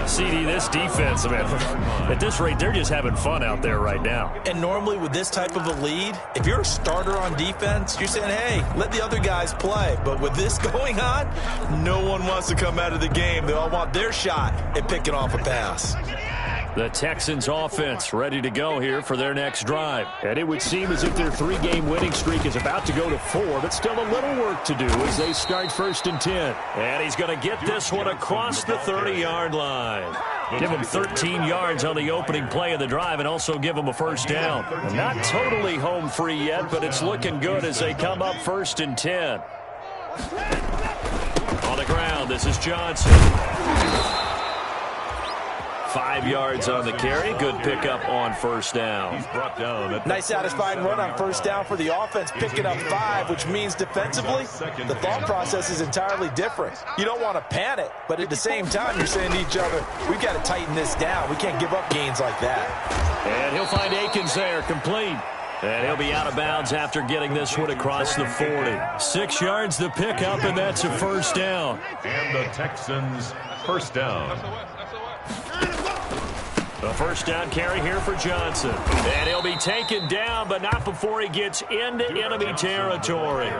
CD, this defense, man, at this rate, they're just having fun out there right now. And normally with this type of a lead, if you're a starter on defense, you're saying, hey, let the other guys play. But with this going on, no one wants to come out of the game. They all want their shot at picking off a pass. The Texans offense ready to go here for their next drive. And it would seem as if their 3-game winning streak is about to go to 4, but still a little work to do as they start 1st and 10. And he's going to get this one across the 30-yard line. Give him 13 yards on the opening play of the drive and also give him a 1st down. Not totally home free yet, but it's looking good as they come up 1st and 10. On the ground, this is Johnson. 5 yards on the carry. Good pickup on 1st down. He's brought down. Nice satisfying run on 1st down for the offense, picking up 5, which means defensively, the thought process is entirely different. You don't want to panic, but at the same time, you're saying to each other, we've got to tighten this down. We can't give up gains like that. And he'll find Akins there, complete. And he'll be out of bounds after getting this one across the 40. 6 yards the pickup, and that's a 1st down. And the Texans 1st down. A 1st down carry here for Johnson. And he'll be taken down, but not before he gets into enemy territory.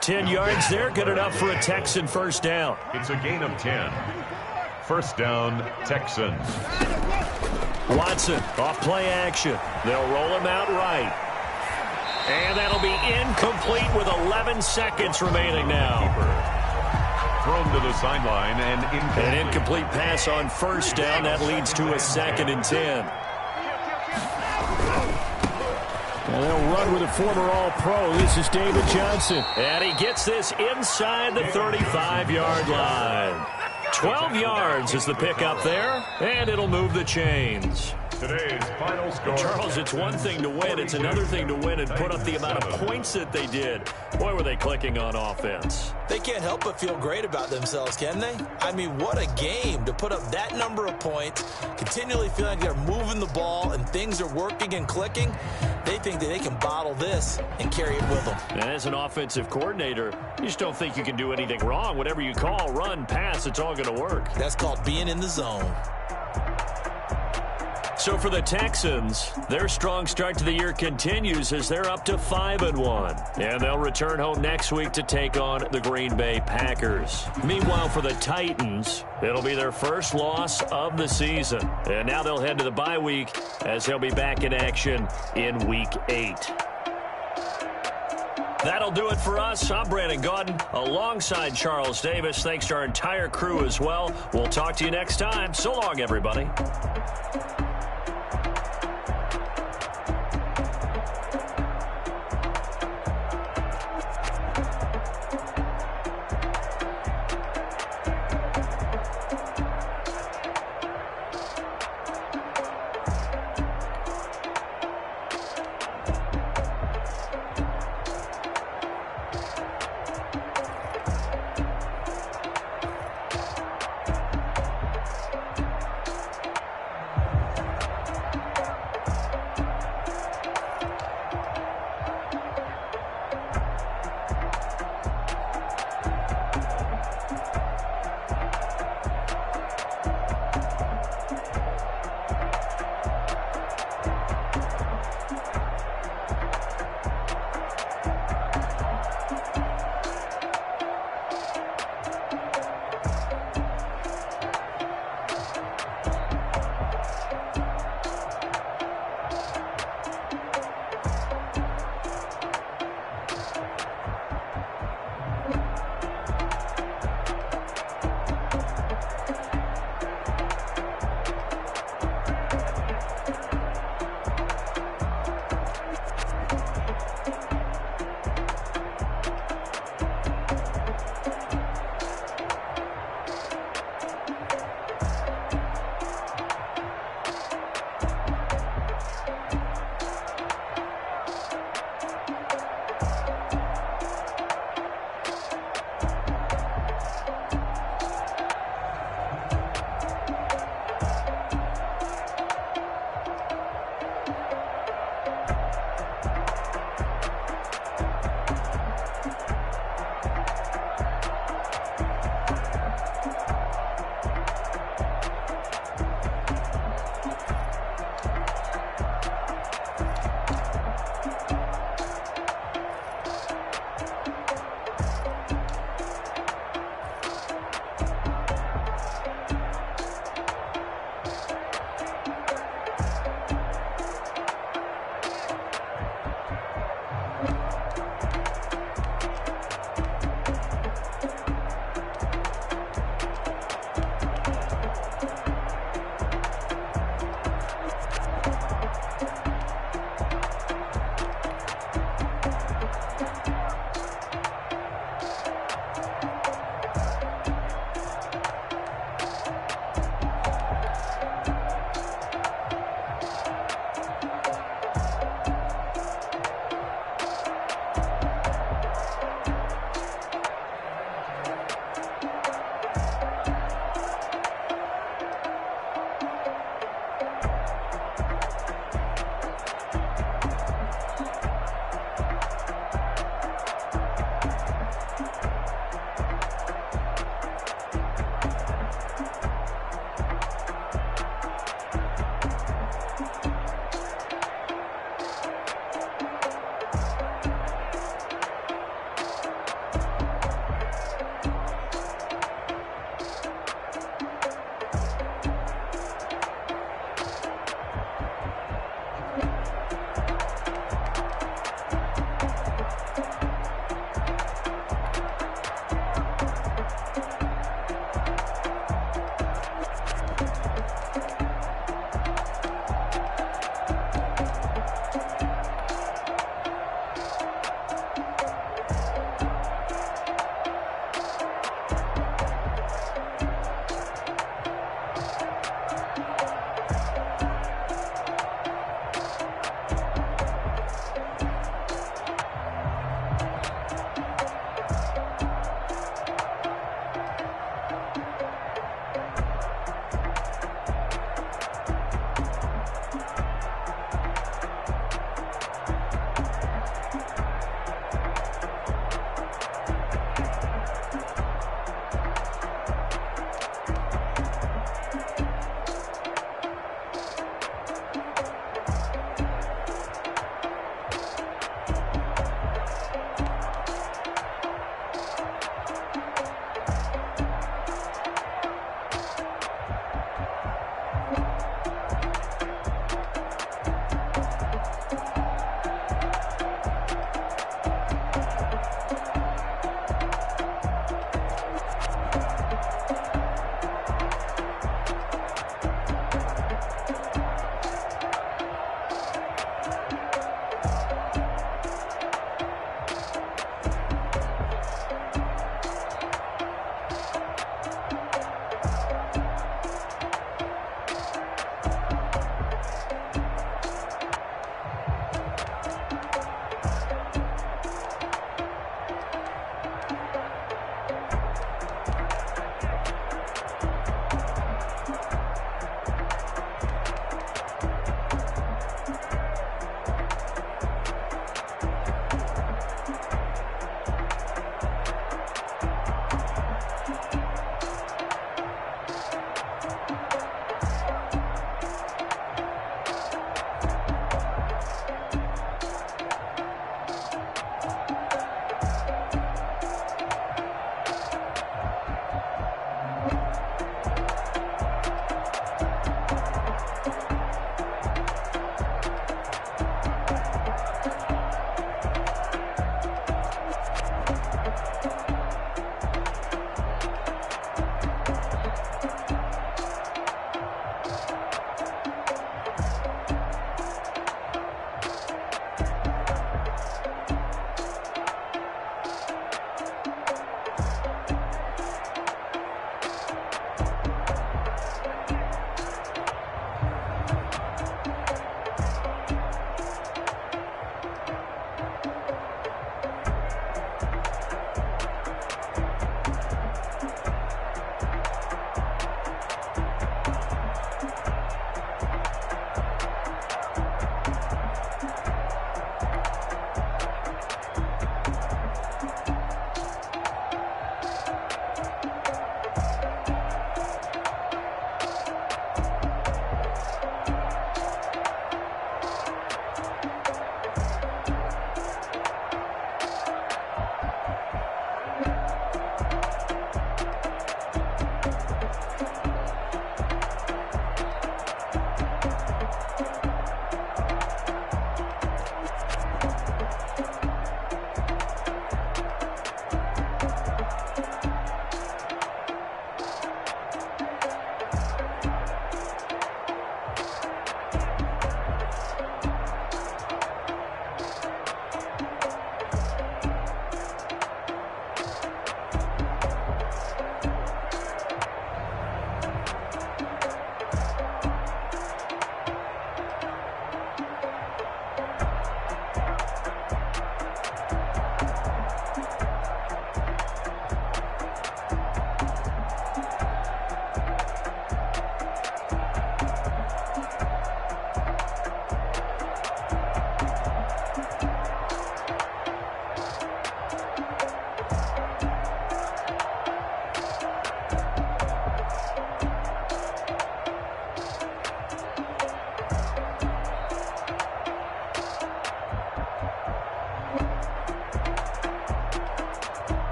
10 yards there, good enough for a Texan 1st down. It's a gain of 10. 1st down, Texans. Watson off play action. They'll roll him out right. And that'll be incomplete with 11 seconds remaining now. Thrown to the sideline and incomplete. An incomplete pass on 1st down. That leads to a 2nd and 10. And they'll run with a former All-Pro. This is David Johnson. And he gets this inside the 35-yard line. 12 yards is the pickup there, and it'll move the chains. Today's final score. Charles, it's one thing to win. It's another thing to win and put up the amount of points that they did. Boy, were they clicking on offense. They can't help but feel great about themselves, can they? I mean, what a game to put up that number of points, continually feeling like they're moving the ball and things are working and clicking. They think that they can bottle this and carry it with them. And as an offensive coordinator, you just don't think you can do anything wrong. Whatever you call, run, pass, it's all going to work. That's called being in the zone. So for the Texans, their strong start to the year continues as they're up to 5-1. And they'll return home next week to take on the Green Bay Packers. Meanwhile, for the Titans, it'll be their first loss of the season. And now they'll head to the bye week as they'll be back in action in Week 8. That'll do it for us. I'm Brandon Gaudin alongside Charles Davis. Thanks to our entire crew as well. We'll talk to you next time. So long, everybody.